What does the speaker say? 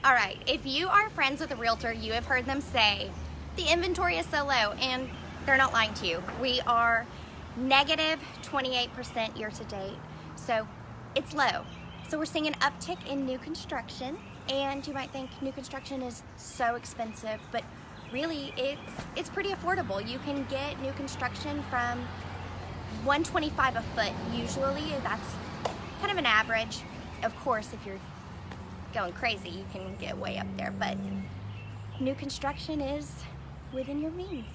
All right, if you are friends with a realtor, you have heard them say the inventory is so low, and they're not lying to you. We are negative 28% year to date, so it's low. So we're seeing an uptick in new construction, and you might think new construction is so expensive, but really it's pretty affordable. You can get new construction from $125 a foot. Usually that's kind of an average. Of course, if you're going crazy, you can get way up there, but new construction is within your means.